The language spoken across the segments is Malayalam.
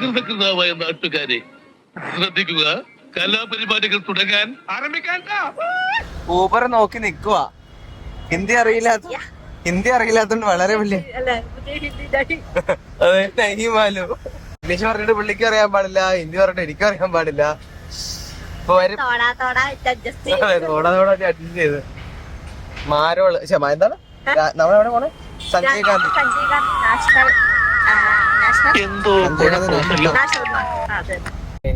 സകൃതകൃതാവായ നാട്ടുകാരെ ശ്രദ്ധിക്കുക, കലാപരിപാടികൾ തുടങ്ങാൻ ആരംഭിക്കാൻ. ഊബർ നോക്കി നിക്കുക. ഹിന്ദി അറിയില്ലാത്തോണ്ട് വളരെ വലിയ ഇംഗ്ലീഷ് പറഞ്ഞിട്ട് പുള്ളിക്ക് അറിയാൻ പാടില്ല, ഹിന്ദി പറഞ്ഞിട്ട് എനിക്കും അറിയാൻ പാടില്ല. അഡ്ജസ്റ്റ് ചെയ്ത് മാരോള് എന്താണ് നമ്മളെവിടെ പോണേ? സഞ്ജയ് ഗാന്ധി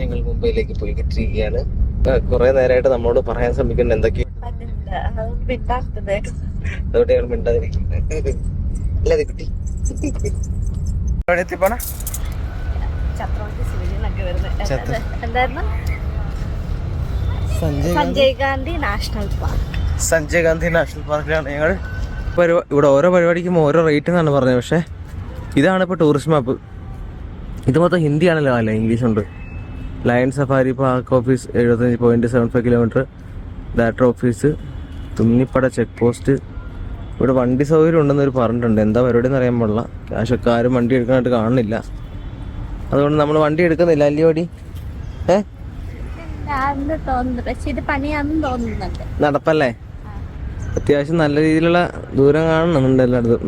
ഞങ്ങൾ മുംബൈയിലേക്ക് പോയിക്കൊണ്ടിരിക്കുകയാണ്. കുറെ നേരമായിട്ട് നമ്മളോട് പറയാൻ ശ്രമിക്കുന്നുണ്ട് എന്തൊക്കെയോ, അതുകൊണ്ട് ഞങ്ങൾ മിണ്ടാതിരിക്കുന്നത്. അല്ലേ കുട്ടി? എവിടെ എത്തിപ്പോണ? സഞ്ജയ് ഗാന്ധി നാഷണൽ പാർക്കിലാണ് ഞങ്ങൾ. ഇവിടെ ഓരോ പരിപാടിക്കും ഓരോ റേറ്റ് എന്നാണ് പറഞ്ഞത്. പക്ഷെ ഇതാണ് ഇപ്പോൾ ടൂറിസ്റ്റ് മാപ്പ്. ഇത് മൊത്തം ഹിന്ദിയാണല്ലോ, അല്ല ഇംഗ്ലീഷ് ഉണ്ട്. Lion safari park office 75.75 kilometre. Director office തുന്നിപ്പട ചെക്ക് പോസ്റ്റ്. ഇവിടെ വണ്ടി സൗകര്യം ഉണ്ടെന്നൊരു പറഞ്ഞിട്ടുണ്ട്. എന്താ പരിപാടി എന്ന് അറിയാൻ പാടില്ല. കാശക്കാരും വണ്ടി എടുക്കാനായിട്ട് കാണുന്നില്ല. അതുകൊണ്ട് നമ്മൾ വണ്ടി എടുക്കുന്നില്ല. അല്ലയോടി നടപ്പല്ലേ? അത്യാവശ്യം നല്ല രീതിയിലുള്ള ദൂരം കാണുന്നുണ്ട് എല്ലായിടത്തും.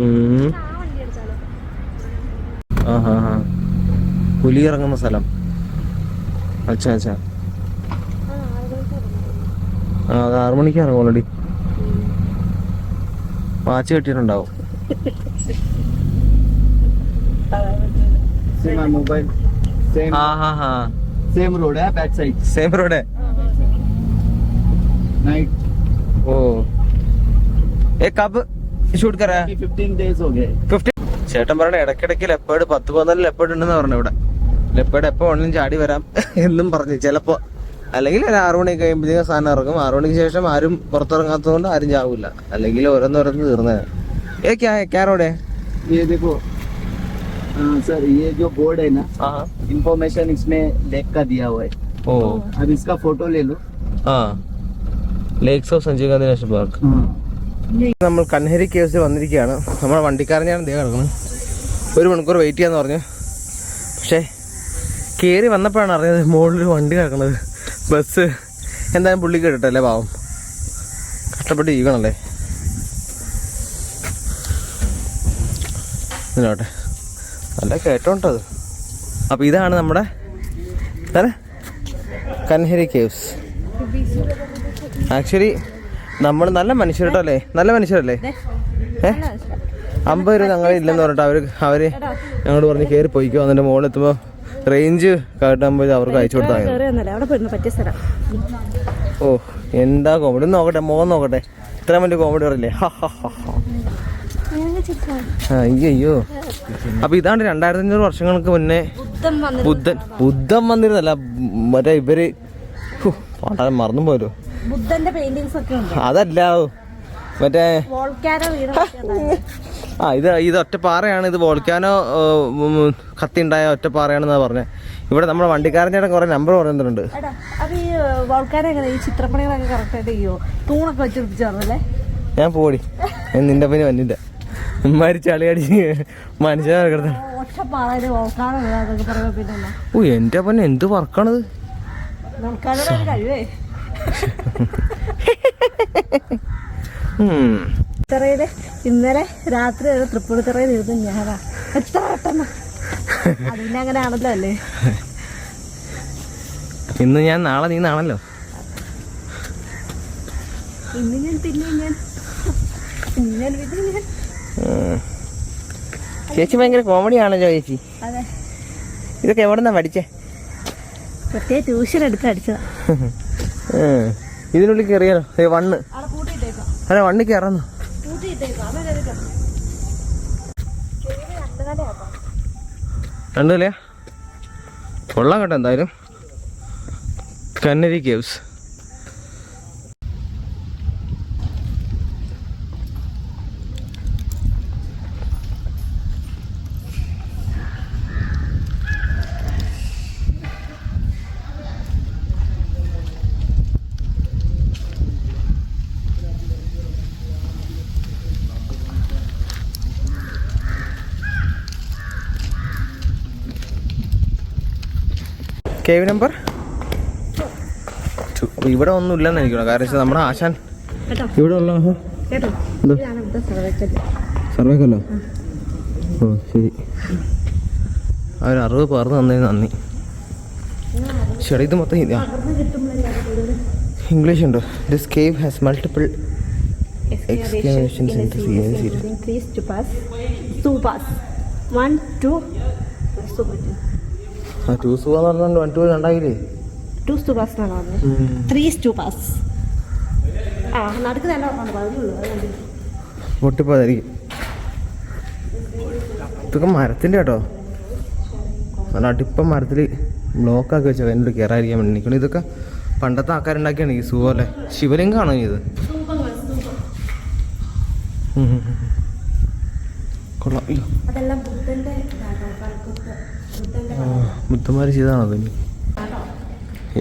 പുലി ഇറങ്ങുന്ന സ്ഥലം. അച്ഛാ അത് 6 മണിക്ക് ഇറങ്ങും. ഓൾറെഡി വാച്ച് കെട്ടിയിട്ടുണ്ടാവും. सेम रोड है, बैक साइड सेम रोड है. नाइट. ओ ये कब शूट करा है? 15 days हो गए. 15. ചേട്ടൻ പറയണ ഇടയ്ക്കിടയ്ക്ക് ലെപ്പേർഡ് 10-14 ലെപ്പേർഡ് ഉണ്ടെന്ന് പറഞ്ഞു. ഇവിടെ ലെപ്പേർഡ് എപ്പോ വേണമെങ്കിലും ചാടി വരാം എന്നും പറഞ്ഞു. ചിലപ്പോ അല്ലെങ്കിൽ ഒരു 6 മണി കഴിയുമ്പോഴത്തേക്കും സാധനം ഇറങ്ങും. 6 മണിക്ക് ശേഷം ആരും പുറത്തിറങ്ങാത്തത് കൊണ്ട് ആരും ചാവില്ല. അല്ലെങ്കിൽ ഓരോന്നോരോന്ന് തീർന്നത്. ഏ ക്യാ റോഡ്? ये देखो सर, ये जो बोर्ड है ना, इंफॉर्मेशन इसमें लेक का दिया हुआ है. ओ अब इसका फोटो ले लो. Lakes of Sanjay Gandhi national park. നമ്മൾ കൻഹരി കേവ്സിൽ വന്നിരിക്കുകയാണ്. നമ്മുടെ വണ്ടിക്കാരൻ ഞാൻ ദേ കിടക്കുന്നത്. 1 മണിക്കൂർ വെയിറ്റ് ചെയ്യാന്ന് പറഞ്ഞു. പക്ഷേ കയറി വന്നപ്പോഴാണ് അറിഞ്ഞത് മുകളിൽ വണ്ടി കിടക്കുന്നത്. ബസ് എന്തായാലും പുള്ളി കേട്ടിട്ടല്ലേ, പാവം കഷ്ടപ്പെട്ട് ഇരിക്കണല്ലേ. ഇതിനോട്ടെ നല്ല കേട്ടോണ്ടത്. അപ്പോൾ ഇതാണ് നമ്മുടെ കൻഹരി കേവ്സ്. ആക്ച്വലി നമ്മൾ നല്ല മനുഷ്യരല്ലേ, നല്ല മനുഷ്യരല്ലേ. 50 രൂപ ഞങ്ങൾ ഇല്ലെന്ന് പറഞ്ഞിട്ട് അവർ ഞങ്ങളോട് പറഞ്ഞ് കയറി പോയിക്കോ. അതിൻ്റെ മുകളിൽ എത്തുമ്പോൾ റേഞ്ച് കാട്ടുമ്പോൾ അവർക്ക് അയച്ചു കൊടുത്താൽ. ഓ എന്താ കോമഡി നോക്കട്ടെ, മുഖം നോക്കട്ടെ. ഇത്ര വലിയ കോമഡി പറയില്ലേ? അയ്യോ. അപ്പൊ ഇതാണ് 2500 വർഷങ്ങൾക്ക് മുന്നേ ബുദ്ധൻ വന്നിരുന്നല്ല, മറ്റേ ഇവര് പാടാൻ മറന്നു പോലോ. അതല്ല മറ്റേ ഇത് ഒറ്റപ്പാറയാണ്. ഇത് വോൾക്കാനോ കത്തി ഉണ്ടായ ഒറ്റപ്പാറയാണെന്നാ പറഞ്ഞത്. ഇവിടെ നമ്മുടെ വണ്ടിക്കാരൻ ചേട്ടൻ കുറെ നമ്പർ പറയുന്നുണ്ട്. ഞാൻ പോടി നിന്റെ പനി വന്നില്ല. ഇമ്മാരി ചളി അടിച്ച് മനുഷ്യനെ. ഓ എന്റെ പന്നെ എന്ത് വർക്കാണത്. ഇന്നലെ രാത്രി തൃപ്പൂണിത്തറയിൽ ഇരുന്ന് ഞാനാ എത്ര പെട്ടെന്ന്. അതിന്റെ അങ്ങനെ ആണല്ലോ അല്ലേ. ഇന്ന് ഞാൻ, നാളെ നീ നാണല്ലോ. ഇന്ന് ഞാൻ ചേച്ചി ഭയങ്കര കോമഡിയാണല്ലോ ചേച്ചി. ഇതൊക്കെ എവിടെന്നാ പഠിച്ചേ? പ്രത്യേക ട്യൂഷൻ എടുത്ത് അടിച്ചതാ. ഇതിനുള്ളിൽ കയറിയാലോ? വണ്ണ് അല്ല, വണ്ണ് കയറാന്നോ? രണ്ടു നിലയാ? കൊള്ളാം കേട്ടോ. എന്തായാലും കന്നരി കേവ്സ്. Cave number 2. അപ്പോൾ ഇവിടെ ഒന്നും ഇല്ലെന്ന് എനിക്കോ, കാരണം വെച്ചാൽ നമ്മുടെ ആശാൻ കേട്ടോ ഇവിടെ ഉള്ള കേട്ടോ, എന്തോ? ഇതാണ് ഇവിടുത്തെ സർവേക്കല്ല്. സർവേക്കല്ലോ? ഓ ശരി, അവർ 60 പേർന്ന് തന്നതിന് നന്ദി. ശരി, ഇത് മൊത്തം ഇംഗ്ലീഷ് ഉണ്ടോ? This cave has multiple excavations in the series. 3 stupas. 1, 2 ആ 2 സുഖമെന്ന് പറഞ്ഞാൽ 1 2 രണ്ടായില്ലേ? 2 stupas എന്നാണ് പറഞ്ഞത്. 3 stupas. ആ നടുക്ക് നല്ല ഉറപ്പാണ്, പറഞ്ഞുള്ളൂ. പൊട്ടിപ്പോയതായിരിക്കും. ഇതൊക്കെ മരത്തിൻ്റെ കേട്ടോ, നല്ല അടിപ്പം മരത്തിൽ ബ്ലോക്കാക്കി വെച്ചാൽ എന്നോട് കയറാതിരിക്കാൻ വേണ്ടി നിൽക്കണം. ഇതൊക്കെ പണ്ടത്തെ ആൾക്കാരുണ്ടാക്കിയാണ് ഈ സൂ പോലെ. ശിവലിംഗമാണോ ഇത്? കൊള്ളാം. അയ്യോ, അതെല്ലാം ബുദ്ധന്റെ ബുദ്ധന്മാർ ചെയ്താണോ അതിന്?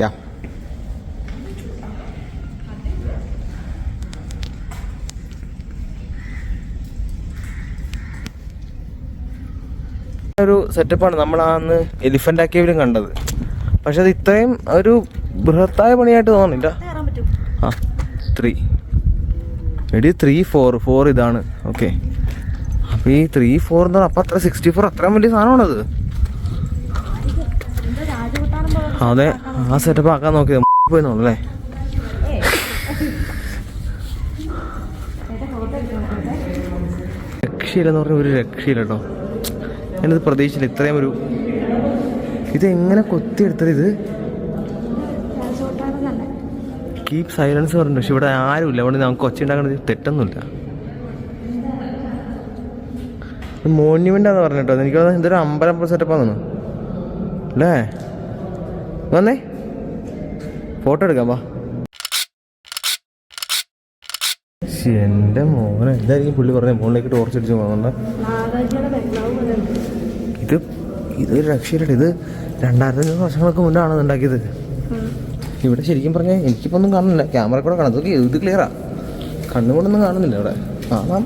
യാ, ഒരു സെറ്റപ്പാണ് നമ്മൾ അന്ന് എലിഫന്റ് ആക്കിയവരും കണ്ടത്. പക്ഷെ അത് ഇത്രയും ഒരു ബൃഹത്തായ പണിയായിട്ട് തോന്നുന്നില്ല. കയറാൻ പറ്റും. ആ 3 എടി 3 4 ഇതാണ്. ഓക്കെ, അപ്പോൾ ഈ 3 4 എന്ന് പറഞ്ഞാൽ അപ്പം അത്ര 64 അത്രയും വലിയ സാധനമാണത്. എന്തോ രാജകൊട്ടാരം പോലെ. അതെ, ആ സെറ്റപ്പ് ആക്കാൻ നോക്കിയത് പോയി തോന്നല്ലേ. രക്ഷയില്ലെന്ന് പറഞ്ഞാൽ ഒരു രക്ഷയില്ല കേട്ടോ. ഞാനിത് പ്രതീക്ഷിച്ചില്ല ഇത്രയും ഒരു ഇതെങ്ങനെ കൊത്തിയെടുത്തത്. ഇത് രാജകൊട്ടാരം തന്നെ. കീപ് സൈലൻസ് പറഞ്ഞു, പക്ഷെ ഇവിടെ ആരുമില്ല. അവിടെ നമുക്ക് ഒച്ച ഉണ്ടാക്കുന്നത് തെറ്റൊന്നുമില്ല. മോണ്യുമെൻ്റ് ആണെന്ന് പറഞ്ഞു കേട്ടോ. എനിക്ക് എന്തൊരു അമ്പലം സെറ്റപ്പാന്ന് അല്ലേ. വന്നേ ഫോട്ടോ എടുക്കാം വാ. എൻ്റെ മോനെ എന്തായിരിക്കും പുള്ളി പറഞ്ഞ മോളിലേക്ക് ടോർച്ച് അടിച്ച് പോകുന്നുണ്ട്. നാഗാർജുന ബംഗ്ലാവ് പോലെ ഉണ്ട്. ഇത് രക്ഷയില്ല. ഇത് 2500 വർഷങ്ങൾക്ക് മുന്നാണ് ഉണ്ടാക്കിയത്. ഇവിടെ ശരിക്കും പറഞ്ഞാൽ എനിക്കിപ്പോൾ ഒന്നും കാണുന്നില്ല, ക്യാമറ കൂടെ കാണാം. ഇതൊക്കെ ഇത് ക്ലിയറാ, കണ്ണുകൊണ്ടൊന്നും കാണുന്നില്ല ഇവിടെ. കാണാം.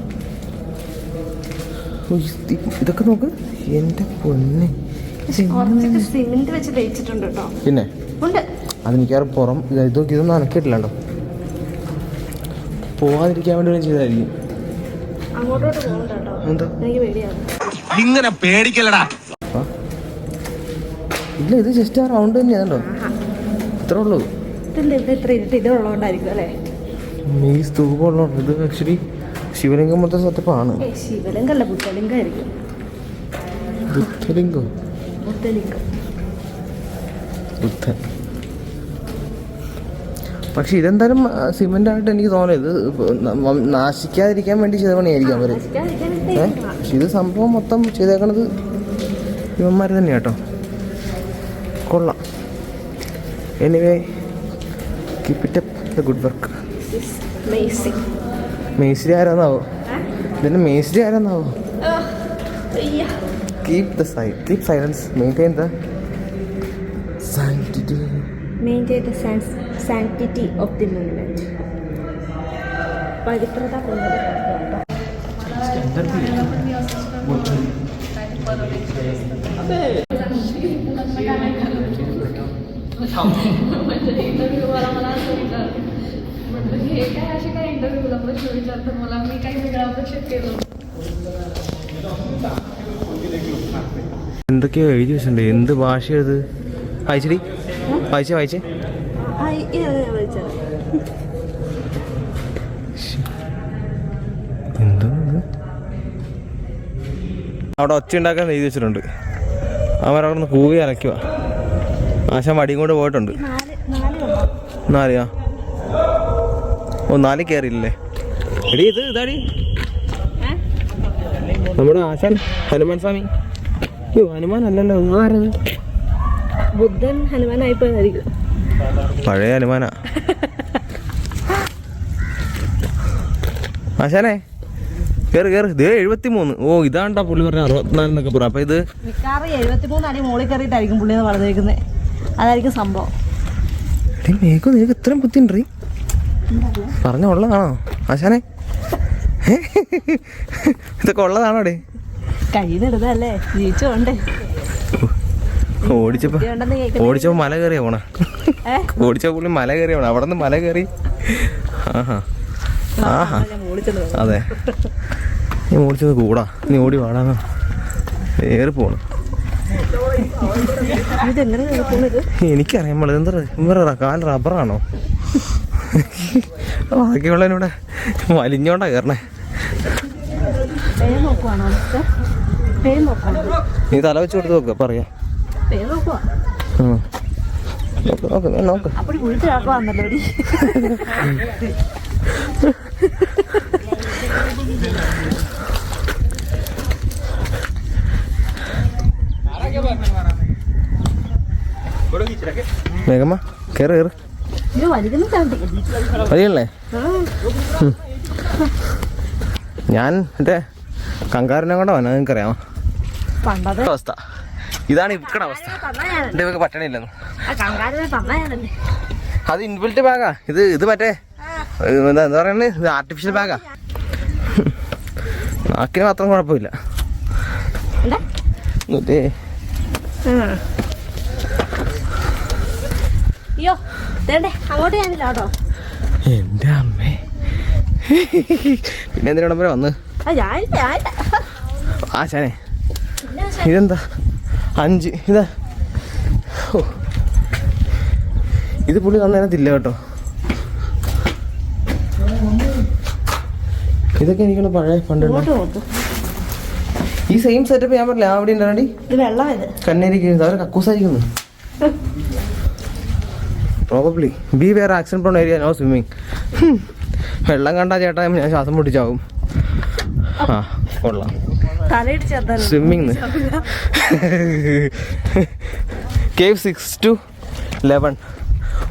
ഇതൊക്കെ നോക്ക് എൻ്റെ പൊന്നെ. സിമെന്റ് വെച്ച് തേച്ചിട്ടുണ്ട് കേട്ടോ. പിന്നെ ഉണ്ട്. അതെനിക്കാറ് പുറം ഇതൊന്നും അനക്കിയിട്ടില്ല കേട്ടോ. പോവാതിരിക്കാൻ വേണ്ടി ചെയ്തായിരിക്കും. അങ്ങോട്ടോട്ട് പോകുന്നുണ്ട് കേട്ടോ. എന്താ എനിക്ക് പേടിയാണ്. ഇങ്ങനെ പേടിക്കലടാ. ഇല്ല, ഇത് ജസ്റ്റ് ആ റൗണ്ട് തന്നെയാണല്ലോ, ഇത്രേ ഉള്ളൂ. ഇതെന്താ ഇവിടെ ഇത്ര ഇരുട്ട്? ഇത് ഉള്ളതുകൊണ്ടായിരിക്കും അല്ലേ? ഈ സ്തൂപം ഉള്ളതുകൊണ്ട്. ഇത് ആക്ച്വലി ശിവലിംഗം പോലത്തെ സെറ്റപ്പാണ്. ശിവലിംഗല്ല, ബുദ്ധലിംഗമായിരിക്കും. ബുദ്ധലിംഗം? ബുദ്ധലിംഗം. ബുദ്ധൻ. പക്ഷെ ഇതെന്തായാലും സിമെന്റ് ആയിട്ട് എനിക്ക് തോന്നുന്നത് ഇത് നാശിക്കാതിരിക്കാൻ വേണ്ടി ചെയ്ത പണിയായിരിക്കും അവര്. പക്ഷെ ഇത് സംഭവം മൊത്തം ചെയ്തേക്കണത് ഇവന്മാർ തന്നെയാ കേട്ടോ. കൊള്ളാം. Anyway, keep it up the good work. മേസ്രി ആരാന്നാവോ? ഇതിന്റെ മേസ്രി ആരാന്നാവോ? Keep silence, maintain the sanctity. Maintain the sanctity of the monument. പവിത്രത എന്തൊക്കെയോ എഴുതി വെച്ചിട്ടുണ്ട്. എന്ത് ഭാഷയത്? വായിച്ചടി, വായിച്ചേ. എന്തോ അവിടെ ഒച്ച ഉണ്ടാക്കാൻ എഴുതി വെച്ചിട്ടുണ്ട്. അവരവിടെ നിന്ന് കൂവി അരയ്ക്കുക. ആശാൻ വടിയും കൊണ്ട് പോയിട്ടുണ്ട്. 4 ഓ 4 കയറിയില്ലേ എടി? ഇത് ഇതാടി നമ്മുടെ ആശാൻ ഹനുമാൻ സ്വാമി. ഹനുമാൻ അല്ലല്ലോ, ഇതാരത്? ബുദ്ധൻ ഹനുമാനായിപ്പോയതായിരിക്കും. പഴയ ഹനുമാനാ. ആശാനെ കേറ്. ഇത് 73. ഓ ഇതാണ്ടാ പുള്ളി പറഞ്ഞ 64 എന്നൊക്കെ പറയാം. അപ്പൊ ഇത് മിക്കാറ് 73 അടി മോളിൽ കയറിയിട്ടായിരിക്കും പുള്ളി പറഞ്ഞേക്കുന്നത്. അതായിരിക്കും സംഭവം. നിനക്ക് ഇത്രയും ബുദ്ധിണ്ട് പറഞ്ഞ ഉള്ളതാണോ ആശാനെ? ഇതൊക്കെ ഉള്ളതാണോ? കഴിയുന്നിടതല്ലേ, ജീവിച്ചോണ്ടേ. ഓടിച്ചപ്പോ മല കയറിയാ പോണ. ഓടിച്ചപ്പോ പുള്ളി മല കയറിയാ പോണ. അവിടെ നിന്ന് മല കയറി. ആഹാ ആഹാ അതെ, നീ ഓടിച്ചത് കൂടാ, നീ ഓടി വാടാ, ഏറി പോണു. എനിക്കറിയാൻ പാടില്ല, എന്താ കാൽ റബ്ബറാണോ? ബാക്കിയുള്ളതിനൂടെ വലിഞ്ഞോണ്ടാ കയറണേ. നീ തല വെച്ച് കൊടുത്ത് നോക്ക, പറയാ നോക്ക്. വേഗമ്മ കേറ് കേറ്. വലിയല്ലേ? ഞാൻ മറ്റേ കങ്കാരനെ കൊണ്ടാ വന്നത്, നിങ്ങൾക്കറിയാമോ അവസ്ഥ? ഇതാണ് ഇവക്കടെ അവസ്ഥ. എന്റെ ഇവക്ക് പറ്റണില്ലെന്ന്. അത് ഇൻബിൽറ്റ് ബാഗാ. ഇത് മറ്റേ എന്താ പറയുന്നത്, ഇത് ആർട്ടിഫിഷ്യൽ ബാഗാ. നാക്കിന് മാത്രം കുഴപ്പമില്ല. എന്റെ അമ്മേ, പിന്നെ എന്തിനാ വരെ വന്ന്? ആശാനെ ഇതെന്താ 5 ഇതാ? ഇത് പുള്ളി തന്നതിനകത്തില്ല കേട്ടോ. ഇതൊക്കെ എനിക്കാണ് പഴയ പണ്ടുണ്ട്. ഈ സെയിം സെറ്റപ്പ് ഞാൻ പറഞ്ഞില്ല, അവിടെ ഉണ്ടാണ്ടി കണ്ണേരിക്കുന്നു. അവരെ കക്കൂസായിരിക്കുന്നു. പ്രോബബ്ലി ബി വേറെ accident prone area, no swimming. വെള്ളം കണ്ടാ ചേട്ടാ ഞാൻ ശ്വാസം മുട്ടിച്ചാവും. ആ കൊള്ളാം, സ്വിമ്മിങ്. Cave 6 to 11.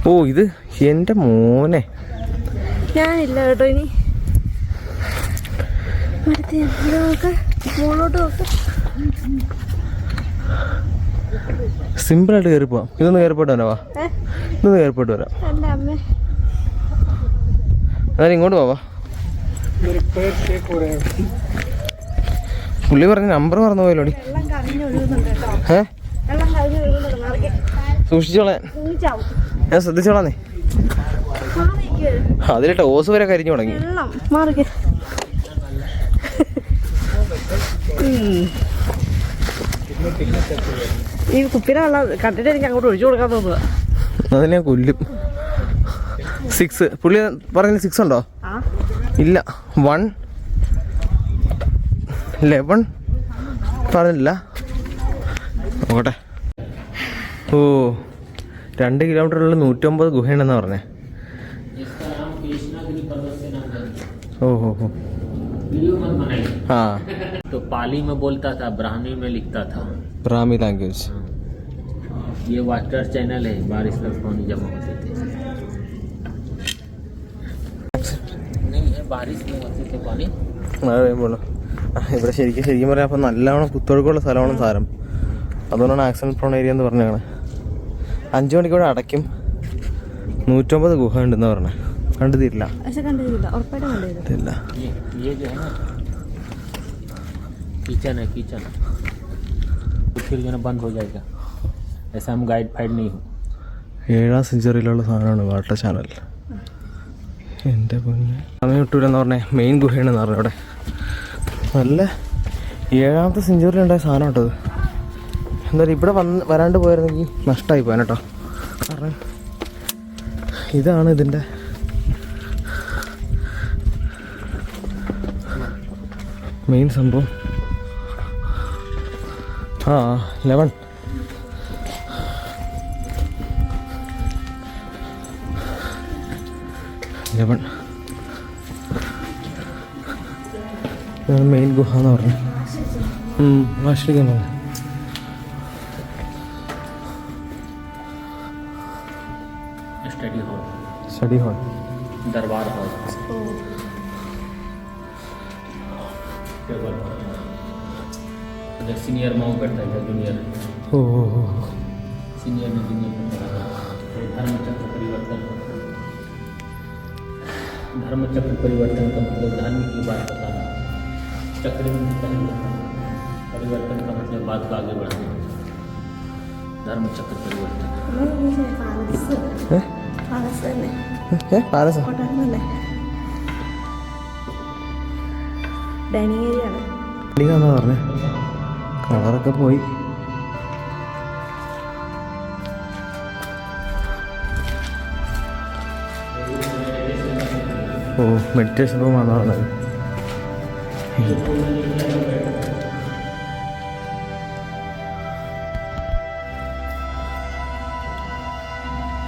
ഓ ഇത് എൻ്റെ മോനെ, ഞാനില്ല കേട്ടോ. ഇനി സിമ്പിളായിട്ട് കയറി പോവാം. ഇതൊന്ന് കയറിപ്പോട്ട് വരാവാ, ഇതൊന്ന് കയറിപ്പോട്ട് വരാം. എന്നാലും ഇങ്ങോട്ട് പോവാ. പുള്ളി പറഞ്ഞ നമ്പർ മറന്നു പോയല്ലോടി. സൂക്ഷിച്ചോളാൻ, ഞാൻ ശ്രദ്ധിച്ചോളാന്നേ. അതിലിട്ട് ഓസ് വരെ കരിഞ്ഞു തുടങ്ങി. ഈ കുപ്പിനെ വെള്ളം കണ്ടിട്ട് എനിക്ക് അങ്ങോട്ട് ഒഴിച്ചു കൊടുക്കാൻ തോന്നുക. അതിനെ ഞാൻ കൊല്ലും. 6 പുള്ളി പറഞ്ഞ 6 ഉണ്ടോ? ഇല്ല, 1 11 പറഞ്ഞില്ല. നോക്കട്ടെ. ഓ 2 കിലോമീറ്ററിലുള്ള 109 ഗുഹയുണ്ടെന്നാ പറഞ്ഞേ. ഓ ഹോ ഹോ. हाँ, तो पाली में बोलता था, ब्राह्मी में लिखता था, ब्राह्मी लैंग्वेज. ये वाटर चैनल है, बारिश का पानी जमा होते थे. नहीं है, बारिश में होते थे पानी. ഇവിടെ ശരിക്കും പറയാം. അപ്പം നല്ലവണ്ണം കുത്തൊഴുക്കുള്ള സ്ഥലമാണ് സാരം. അതുകൊണ്ടാണ് ആക്സിഡന്റ് പ്രോൺ ഏരിയ എന്ന് പറഞ്ഞാണ്. 5 മണിക്കൂടെ അടയ്ക്കും. 109 ഗുഹ ഉണ്ടെന്ന് പറഞ്ഞേ. കണ്ടുതീരില്ല. ये जो है ना किचन है, किचन फिर जो है बंद हो जाएगा. ऐसा हम गाइड फाइड नहीं हो. 7ാം സെഞ്ചുറിയിലുള്ള സാധനമാണ് വാട്ടർ ചാനൽ. എൻ്റെ പൊന്നെ, സമയം കിട്ടൂലെന്ന് പറഞ്ഞേ. മെയിൻ ഗുഹയാണെന്ന് പറഞ്ഞു. അവിടെ നല്ല 7ാമത്തെ സെഞ്ചുറിയിൽ ഉണ്ടായ സാധനം കേട്ടത്. എന്തായാലും ഇവിടെ വരാണ്ട് പോയിരുന്നെങ്കിൽ നഷ്ടമായി പോകാൻ കേട്ടോ. കാരണം ഇതാണ് ഇതിൻ്റെ മെയിൻ സംഭവം. 11 മെയിൻ ഗുഹ എന്ന് പറഞ്ഞു. വാഷിക്കാൻ പറഞ്ഞു. स्टडी हॉल, दरबार हॉल, उधर सीनियर माओ बैठता है, जूनियर सीनियर में जूनियर धर्म चक्र परिवर्तन. धर्म चक्र परिवर्तन का मतलब धार्मिक की बात बताना. चक्र में परिवर्तन का मतलब बात को आगे बढ़ाना. धर्म चक्र परिवर्तन പാലസ് തന്നെ പാലസോ കൊട്ടാരമല്ലേ ഡൈനിങ് ഏരിയ ആണ്. എന്നാ പറഞ്ഞേ കളറൊക്കെ പോയി. ഓ മെഡിറ്റേഷൻ റൂമാണെന്ന് പറഞ്ഞത്.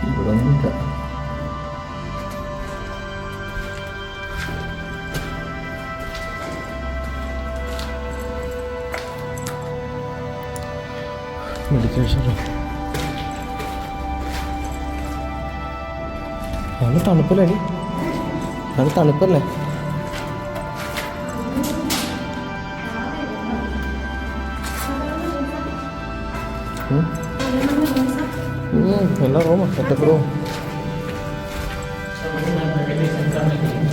ഇവിടെ ഒന്നുമില്ല. മെഡിറ്റേഷൻ റൂം നല്ല തണുപ്പല്ലേ? നല്ല തണുപ്പല്ലേ? എല്ലാ റൂമാ സെറ്റപ്പ് റൂം.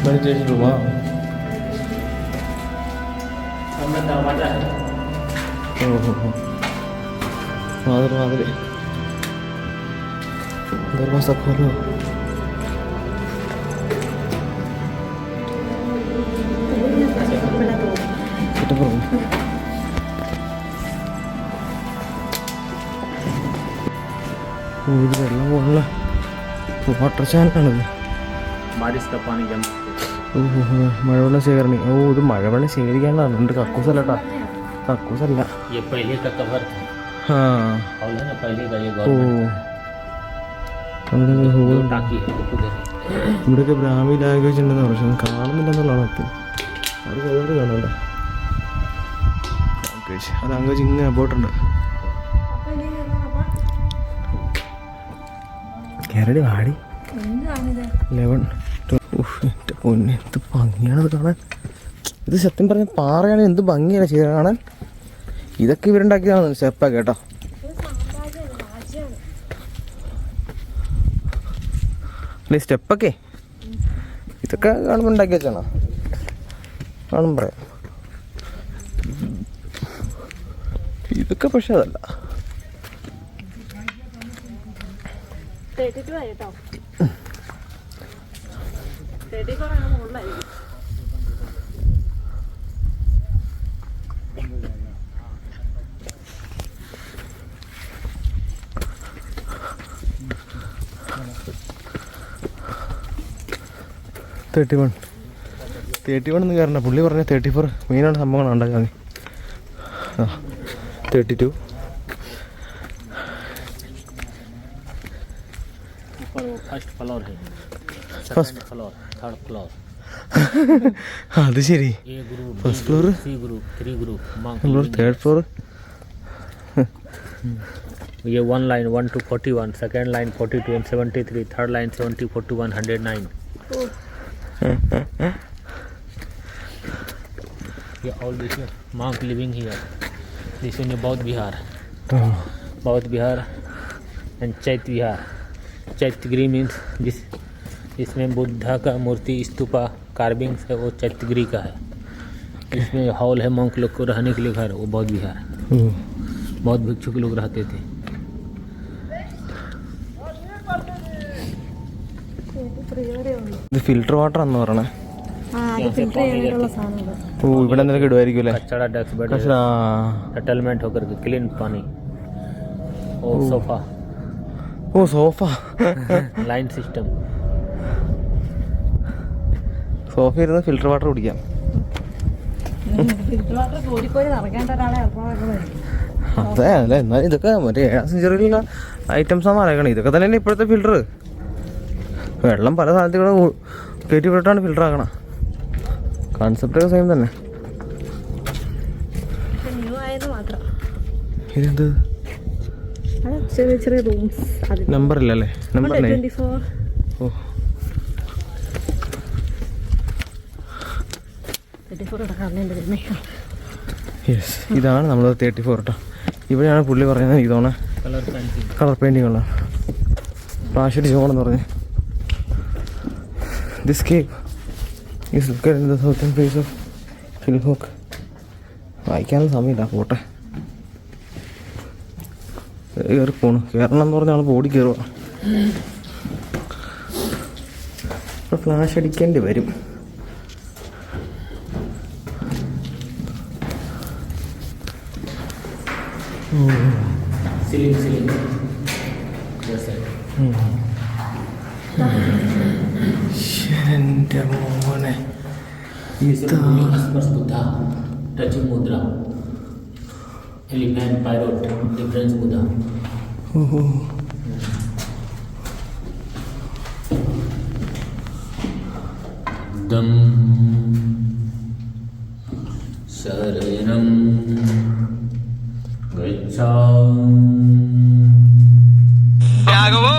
മെഡിറ്റേഷൻ റൂമാ. മാതിരി മാതിരി ധർമ്മസഖോലോ സെറ്റപ്പ് റൂം. ഇത് വെള്ളം പോകുള്ള വാട്ടർ ചാനലാണത്. बारिश का पानी जम മഴവെള്ളം ശേഖരണി. ഓ ഇത് മഴവെള്ളം ശേഖരിക്കാനുള്ളതാണ്. എൻ്റെ കക്കൂസല്ല കേട്ടോ, കക്കൂസല്ല. ये पहले का कवर था ആ हॉल है ना, पहले का ये ഓ गवर्नमेंट അവിടെ ഒരു ഹോൾ ഉണ്ട്. टाकी है उधर। ഇവിടെയൊക്കെ ബ്രാഹ്മി ലാംഗ്വേജ് ഉണ്ടെന്ന് പക്ഷെ കാണുന്നില്ലെന്നുള്ളതാണ് അപ്പം. അവിടെ അതുകൊണ്ട് കാണണ്ട ലാംഗ്വേജ്. ആ ലാംഗ്വേജ് ഇങ്ങനെ അബോട്ടുണ്ട്. കേരളി വാടി എന്താണിത്? 11 എൻ്റെ പൊന്നെ എന്ത് ഭംഗിയാണത് കാണാൻ. ഇത് സത്യം പറഞ്ഞ പാറയാണ്. എന്ത് ഭംഗിയാണ് ചെയ്ത് കാണാൻ. ഇതൊക്കെ ഇവരുണ്ടാക്കിയതാണ് സ്റ്റെപ്പൊക്കെ കേട്ടോ. അല്ലേ സ്റ്റെപ്പൊക്കെ ഇതൊക്കെ കാണുമ്പോൾ ഉണ്ടാക്കി വെച്ചാണോ കാണും പറയാം. ഇതൊക്കെ പക്ഷെ അതല്ല. 32 ആയി കേട്ടോ. 34 ആണ് മുകളിലായിരിക്കും. തേർട്ടി വൺ എന്ന് കയറണ്ട. പുള്ളി പറഞ്ഞ 34 മെയിനാണ് സംഭവങ്ങൾ ഉണ്ടാക്കാൻ. ആ 32 ऊपर वो फर्स्ट फ्लोर है, first second floor, third floor. അത് ശരി. A group, first floor, C group, 3 group, third floor. ये 1 line 1 to 41, second line 42 and 73, third line 70 41 109। ये all this monk living here. This one is बौद्ध विहार, बौद्ध विहार एंड चैत्य विहार। चैत्यगिरी मीन्स इसमें बुद्धा का मूर्ति स्तूपा कार्विंग्स है, वो चैत्यगिरी का है। इसमें हॉल है monk लोग को रहने के लिए घर, वो बौद्ध विहार। बहुत भिक्षुक लोग रहते थे। ഇത് ഫിൽറ്റർ വാട്ടർ എന്ന് പറയണേ. അത് ഫിൽറ്റർ ചെയ്യാനുള്ള സാധനം. ഓ ഇവിടെ എന്തെങ്കിലും ഇടുമായിരിക്കും അല്ലേ? कचड़ा डेस्क बेड കച്ചടാ. सेटलमेंट होकर के क्लीन पानी और सोफा ഓ സോഫ. Line system. സോഫ ഇരുന്ന് ഫിൽറ്റർ വാട്ടർ കുടിക്കാം. ഫിൽറ്റർ വാട്ടർ കോരിക്കോരി നിറയ്ക്കേണ്ട ഒരാളെ ഏർപ്പാടാക്കുന്നത്. അതെ അല്ല എന്നാലും ഇതൊക്കെ മറ്റേ 7ാം സെഞ്ചുറിയിലുള്ള ഐറ്റംസ് ആണ് അറിയിക്കണം. ഇതൊക്കെ തന്നെയല്ലേ ഇപ്പോഴത്തെ ഫിൽറ്റർ. വെള്ളം പല സ്ഥലത്ത് കൂടെ കയറ്റി വിട്ടിട്ടാണ് ഫിൽറ്റർ ആക്കണം. കോൺസെപ്റ്റൊക്കെ സെയിം തന്നെ. ന്യൂ ആയത് മാത്രം. ഇതെന്ത് അത് ചെറിയ ചെറിയ റൂംസ്. നമ്പർ ഇല്ലല്ലേ? നമ്പർ 24. ഓ 34 ഇടക്കാരനെ വരുന്നേ. യെസ് ഇതാണ് നമ്മൾ 34 കേട്ടോ. ഇവിടെയാണ് പുള്ളി പറയുന്നത് ഇതോണെ कलर पेंटिंग। കളർ പെയിൻറ്റിംഗ് ഉള്ള പ്രാവശ്യം ചോണെന്ന് പറഞ്ഞ്. This cave is located in the southern face of hillock. വായിക്കാനും സമയമില്ല പോട്ടെ. കയറി പോണു. കയറണം എന്ന് പറഞ്ഞ ആൾ ബോഡി കയറുക. ഫ്ലാഷ് അടിക്കേണ്ടി വരും. എൻ്റെ മോനെ Buddha, touching mudra, elephant, parrot, difference Buddha. Dam Sharanam Gacchami. ത്യാഗവോ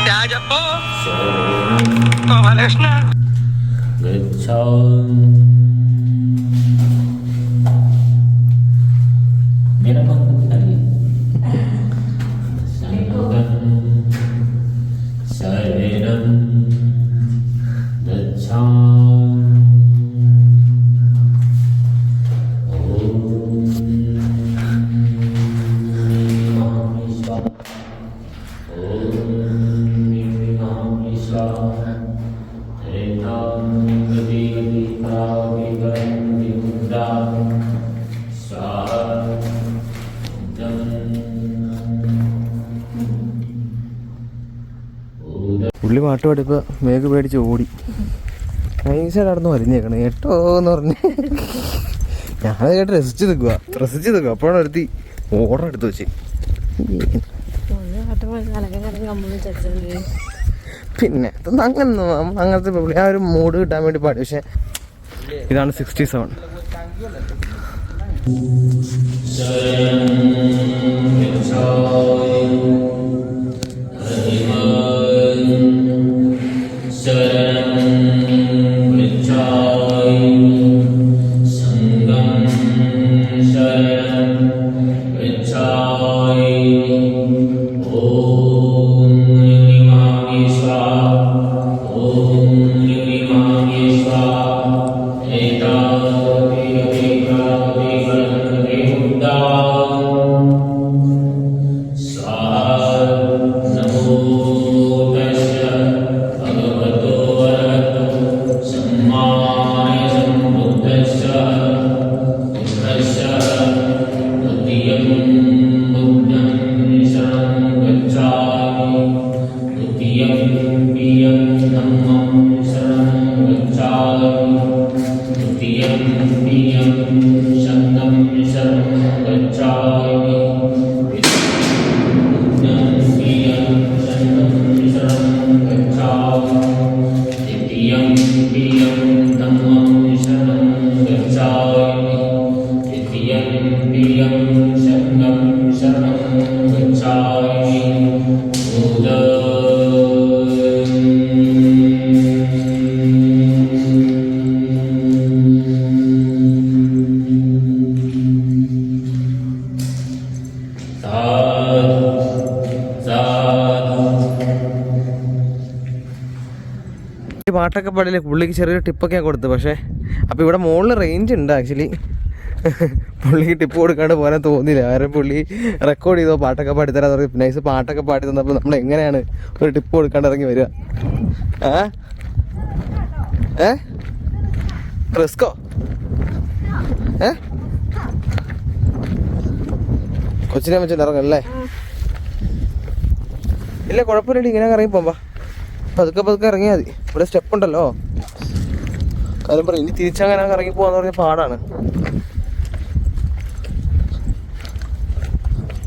ത്യാഗപ്പോ Gopalakrishna मेरा मन बताइए शरणं പുള്ളി പാട്ട് പാടിയപ്പോൾ മേഘ പേടിച്ച് ഓടി. നൈസായിട്ട് നടന്ന് വലിഞ്ഞേക്കണം കേട്ടോ എന്ന് പറഞ്ഞ് ഞാനത് കേട്ട് രസിച്ച് നിൽക്കുക. അപ്പോഴാണ് ഒരുത്തി ഓർഡർ എടുത്ത് വെച്ച്. പിന്നെ അങ്ങനത്തെ ആ ഒരു മൂഡ് കിട്ടാൻ വേണ്ടി പാടി. പക്ഷെ ഇതാണ് 67. പാട്ടൊക്കെ പാടില്ലേ, പുള്ളിക്ക് ചെറിയൊരു ടിപ്പൊക്കെ ഞാൻ കൊടുത്തു. പക്ഷേ അപ്പോൾ ഇവിടെ മുകളിൽ റേഞ്ച് ഉണ്ട് ആക്ച്വലി. പുള്ളിക്ക് ടിപ്പ് കൊടുക്കാണ്ട് പോകാൻ തോന്നിയില്ല. കാരണം പുള്ളി റെക്കോർഡ് ചെയ്തോ പാട്ടൊക്കെ പാടിത്തരാൻ തുടങ്ങി. നൈസ് പാട്ടൊക്കെ പാടി തന്നപ്പോൾ നമ്മൾ എങ്ങനെയാണ് ഒരു ടിപ്പ് കൊടുക്കാണ്ട് ഇറങ്ങി വരിക? റിസ്കോ കൊച്ചിനെ വെച്ചിട്ട് ഇറങ്ങല്ലേ? ഇല്ല കുഴപ്പമില്ല, ഇങ്ങനെ ഇറങ്ങി പോകാം. പതുക്കെ ഇറങ്ങിയാൽ മതി. ഇവിടെ സ്റ്റെപ്പ് ഉണ്ടല്ലോ. കാര്യം പറയും ഇനി തിരിച്ചങ്ങനെ ഇറങ്ങി പോകാന്ന് പറഞ്ഞ പാടാണ്.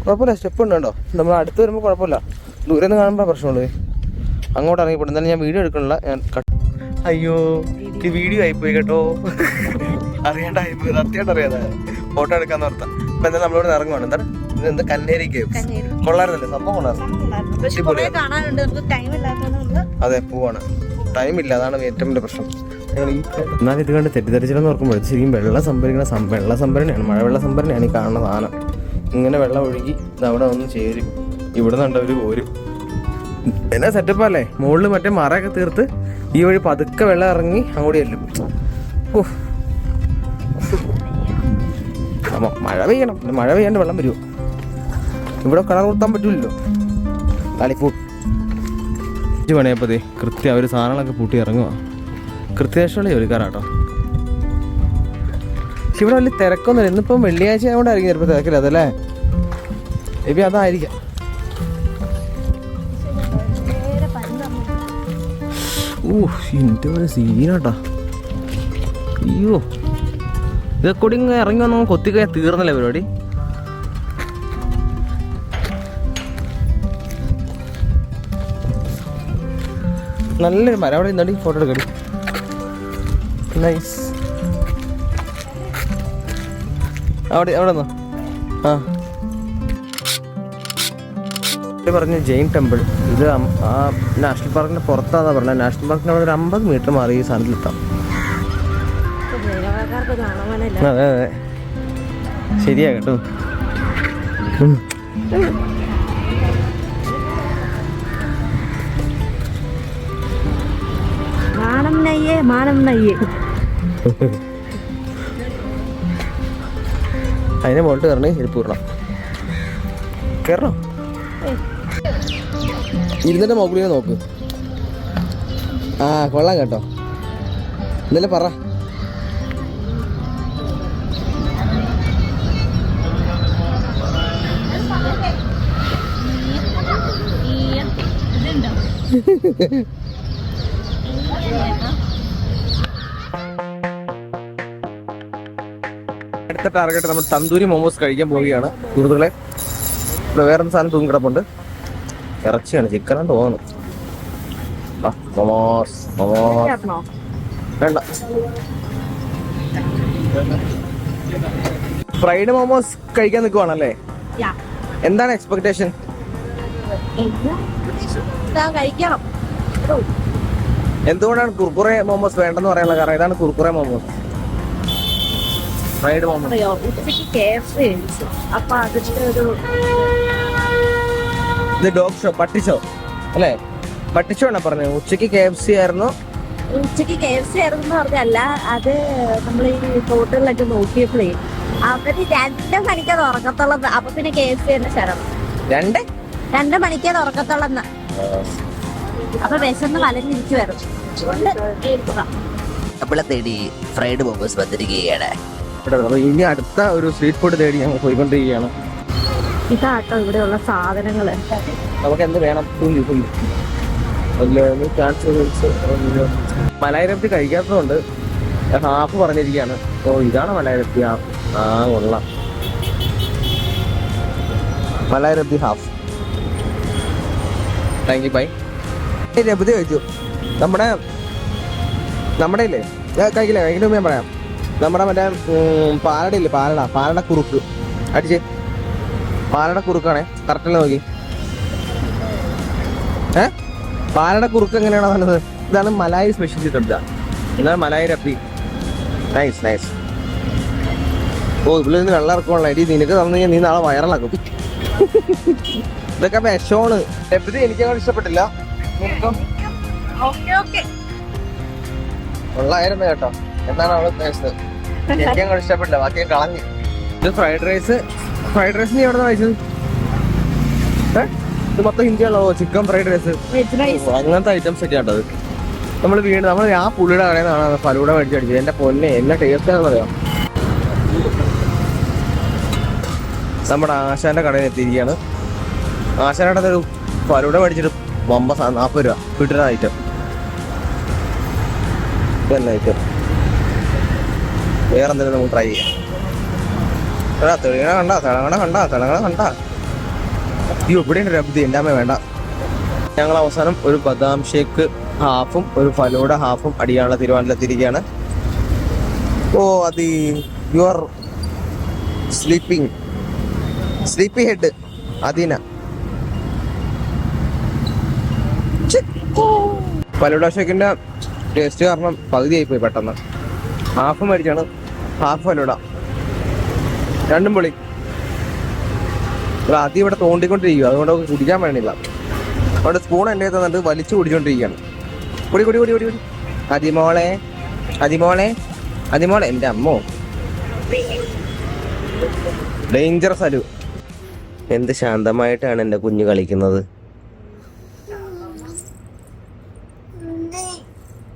കുഴപ്പമില്ല, സ്റ്റെപ്പ് ഉണ്ട് കേട്ടോ. നമ്മൾ അടുത്ത് വരുമ്പോൾ കുഴപ്പമില്ല. ദൂരെ നിന്ന് കാണുമ്പോൾ പ്രശ്നമുള്ളൂ. അങ്ങോട്ട് ഇറങ്ങിപ്പോയി. എന്തായാലും ഞാൻ വീഡിയോ എടുക്കണില്ല. ഞാൻ അയ്യോ ഈ വീഡിയോ ആയിപ്പോയി കേട്ടോ. അറിയാണ്ടായിപ്പോയി, സത്യമായിട്ട് അറിയാതെ ഫോട്ടോ എടുക്കാന്ന് ഓർത്താ. അപ്പം എന്തായാലും നമ്മളിവിടെ നിന്ന് ഇറങ്ങുവാണ്. എന്താണ് ഇതെന്ത് കന്നേരി കേവ്സ്. കൊള്ളായിരുന്നല്ലേ സംഭവം? അതെ പോവാണ്, ടൈമില്ല. അതാണ് ഏറ്റവും വലിയ പ്രശ്നം. എന്നാൽ ഇത് കണ്ട് തെറ്റിദ്ധരിച്ചില്ലെന്ന് ഓർക്കുമ്പോൾ ശരിക്കും വെള്ളം സംഭരണിയാണ്, മഴവെള്ള സംഭരണിയാണ് ഈ കാണുന്ന സാധനം. ഇങ്ങനെ വെള്ളം ഒഴുകി അവിടെ വന്ന് ചേരും. ഇവിടെ നിന്നുണ്ടവർ പോരും. എന്നാ സെറ്റപ്പല്ലേ? മുകളിൽ മറ്റേ മറയൊക്കെ തീർത്ത് ഈ വഴി പതുക്കെ വെള്ളം ഇറങ്ങി അങ്ങോട്ട് ചെല്ലും. മഴ പെയ്യണം, മഴ പെയ്യാണ്ട് വെള്ളം വരുമോ? ഇവിടെ കിണർ കുത്താൻ പറ്റൂലല്ലോ. കാലിഫൂട്ട് 5 മണിയപ്പോഴേ കൃത്യം അവർ സാധനങ്ങളൊക്കെ പൂട്ടി ഇറങ്ങുക. കൃത്യശമുള്ള ജോലിക്കാരാട്ടോ. പക്ഷെ ഇവിടെ വലിയ തിരക്കൊന്നുമില്ല. ഇന്നിപ്പം വെള്ളിയാഴ്ച ആയതുകൊണ്ടായിരിക്കും ചിലപ്പോൾ തിരക്കില്ല അതല്ലേ? മേ ബി അതായിരിക്കാം. എൻ്റെ ഒരു സീനാട്ടാ. അയ്യോ, ഇതൊക്കെ കൂടി ഇങ്ങനെ ഇറങ്ങി വന്ന് കൊത്തിക്കഴിഞ്ഞാൽ തീർന്നല്ലേ പരിപാടി. നല്ലൊരു മരം അവിടെ ഇന്നാടി ഫോട്ടോ എടുക്കടി. നൈസ്. അവിടെ നിന്നോ. ആ പറഞ്ഞ ജെയിൻ ടെമ്പിൾ. ഇത് ആ നാഷണൽ പാർക്കിന്റെ പുറത്താന്നാ പറഞ്ഞത്. നാഷണൽ പാർക്കിന് അവിടെ ഒരു 50 മീറ്റർ മാറി ഈ സാധനത്തിലെത്താം. അതെ അതെ ശരിയാ കേട്ടോ. അതിനെ മുകളിട്ട് കയറണേ ചെരുപ്പ് കയറണം. കയറണോ? ഇരുന്നിട്ട് മുകളിൽ നോക്ക്. ആ കൊള്ളാം കേട്ടോ. ഇന്നലെ പറ. അടുത്ത ടാർഗറ്റ് നമ്മൾ തന്തൂരി മോമോസ് കഴിക്കാൻ പോവുകയാണ് സുഹൃത്തുക്കളെ. ഇവിടെ വേറൊരു സാധനം തൂങ്ങി കിടപ്പുണ്ട്. ഇറച്ചിയാണ്, ചിക്കനാണ് തോന്നുന്നു. മോമോസ് വേണ്ട. ഫ്രൈഡ് മോമോസ് കഴിക്കാൻ നിൽക്കുവാണല്ലേ? എന്താണ് എക്സ്പെക്ടേഷൻ? എന്തുകൊണ്ടാണ് കുർക്കുറെ മോമോസ് വേണ്ടെന്ന് പറയാനുള്ള കാരണം? ഇതാണ് കുർക്കുറെ മോമോസ്, ഫ്രൈഡ് മോമോസ്. ഇത് ഡോഗ് ഷോ, പട്ടി ഷോ അല്ലേ? പട്ടി ഷോ ആണോ പറഞ്ഞത്? ഉച്ചക്ക് KFC ആയിരുന്നു. ഉച്ചക്ക് KFC ആയിരുന്നു പറഞ്ഞല്ല. അത് നമ്മൾ ഈ ഹോട്ടലിലൊക്കെ നോക്കിയപ്പോഴേ അവര് 2 മണിക്കത് ഉറക്കത്തുള്ളത്. അപ്പൊ പിന്നെ KFC തന്നെ ശരണം. 2 മണിക്കത് ഉറക്കത്തുള്ളന്ന്. അപ്പൊ വിശന്ന് വലഞ്ഞിരിച്ചു വരും. നമ്മളെ തേടി ഫ്രൈഡ് മോമോസ് വന്നിരിക്കുകയാണ്. ഇനി അടുത്ത ഒരു സ്ട്രീറ്റ് ഫുഡ് തേടി ഞങ്ങൾ പോയിക്കൊണ്ടിരിക്കുകയാണ്. ഇതാട്ടോ ഇവിടെയുള്ള സാധനങ്ങള്. നമുക്ക് എന്ത് വേണം? മലായി റബ്ദി കഴിക്കാത്തതുകൊണ്ട് ഹാഫ് പറഞ്ഞിരിക്കുകയാണ്. ഓ ഇതാണ് മലായി റബ്ദി ഹാഫ്. ആ കൊള്ളാം. Malai rabdi half. Thank you. Bye. Rabdi കഴിച്ചു. നമ്മുടെ ഇല്ലേ കഴിക്കില്ല. കഴിക്കുന്ന മുമ്പ് ഞാൻ പറയാം. നമ്മുടെ മറ്റേ പാലട ഇല്ലേ, പാലട കുറുക്ക് അടിച്ച്. പാലട കുറുക്കാണേ. കറക്റ്റല്ലേ നോക്കി. പാലട കുറുക്ക് എങ്ങനെയാണോ പറഞ്ഞത്? ഇതാണ് മലായി സ്പെഷ്യൽ റബ്ദ. ഇതാണ് മലായി റബ്ദി. Nice nice. ഓ ഇവിടെ നിന്ന് വെള്ളം ഇറക്കമുള്ള എടി. നിനക്ക് തന്നു കഴിഞ്ഞാൽ നീ നാളെ വൈറലാക്കും. ഇതൊക്കെ വിഷമാണ്. റബ്ദി എനിക്കങ്ങനെ ഇഷ്ടപ്പെട്ടില്ല. കൊള്ളായിരുന്നു കേട്ടോ. എന്താണ് അവള് ഉദ്ദേശിച്ചത്? എനിക്കങ്ങനെ ഇഷ്ടപ്പെട്ടില്ല. ബാക്കി കളഞ്ഞു. ഇത് ഫ്രൈഡ് റൈസ്. ഫ്രൈഡ് റൈസ് നീ എവിടെ നിന്ന് കഴിച്ചത്? ഇത് മൊത്തം ഹിന്ദിയാണോ? ചിക്കൻ ഫ്രൈഡ് റൈസ് അങ്ങനത്തെ ഐറ്റംസ് ഒക്കെ ആട്ടത്. നമ്മൾ ആ പുള്ളിയുടെ കടയിൽ നിന്നാണ് ഫലൂഡ മേടിച്ച് അടിച്ചത്. എന്റെ പൊന്നെ എന്നാ ടേസ്റ്റ് ആണെന്ന് പറയാം. നമ്മുടെ ആശാന്റെ കടയിൽ എത്തിയിരിക്കുകയാണ്. ആശാന്റെ ഒരു ഫലൂഡ മേടിച്ചിട്ട് 40 രൂപ കിട്ടുന്ന ഐറ്റം. ഇതന്നെ ഐറ്റം. വേറെന്തെങ്കിലും നമുക്ക് ട്രൈ ചെയ്യാം. തിളങ്ങണ കണ്ട. അയ്യോ ഇവിടെയുണ്ട് രബ്ദി. എൻ്റെ അമ്മ വേണ്ട. ഞങ്ങൾ അവസാനം ഒരു ബദാം ഷേക്ക് ഹാഫും ഒരു ഫലൂഡ ഹാഫും അടിയാനുള്ള തീരുമാനത്തിലെത്തിയിരിക്കുകയാണ്. ഓ അത് you are sleepy head Adeena. Falooda ഷേക്കിന്റെ ടേസ്റ്റ് കാരണം പകുതി ആയിപ്പോയി പെട്ടെന്ന്. ഹാഫ് മേടിച്ചാണ്, ഹാഫ് ഫലൂഡ. രണ്ടും പൊളി. ആദ്യം ഇവിടെ തോണ്ടിക്കൊണ്ടിരിക്കുക, അതുകൊണ്ട് കുടിക്കാൻ വേണ്ടിയില്ല. അവിടെ സ്പൂൺ എൻ്റെ തന്നിട്ട് വലിച്ചു കുടിച്ചോണ്ടിരിക്കുകയാണ്. കുടി. അതിമോളെ എൻ്റെ അമ്മോ. ഡേഞ്ചറസ് അലു. എന്ത് ശാന്തമായിട്ടാണ് എൻ്റെ കുഞ്ഞ് കളിക്കുന്നത്.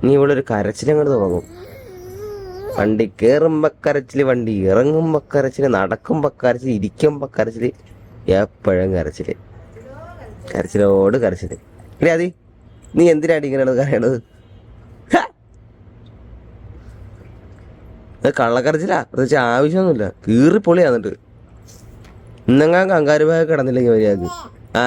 നീ ഇവിടെ ഒരു കരച്ചിലങ്ങോട്ട് തുടങ്ങും. വണ്ടി കയറുമ്പോ കരച്ചില്, വണ്ടി ഇറങ്ങുമ്പോ കരച്ചില്, നടക്കുമ്പോ കരച്ചില്, ഇരിക്കുമ്പോ കരച്ചില്, എപ്പോഴും കരച്ചില്, കരച്ചിലോട് കരച്ചില്. ഇല്ലേ അതി, നീ എന്തിനാണ് ഇങ്ങനെയാണ് കരയണത്? അത് കള്ളക്കരച്ചിലാ, പ്രത്യേകിച്ച് ആവശ്യമൊന്നുമില്ല. കീറിപ്പൊളിയാ. എന്നിട്ട് ഇന്നെങ്ങാൻ കങ്കാരുഭാഗ കിടന്നില്ലെങ്കിൽ മര്യാദക്ക് ആ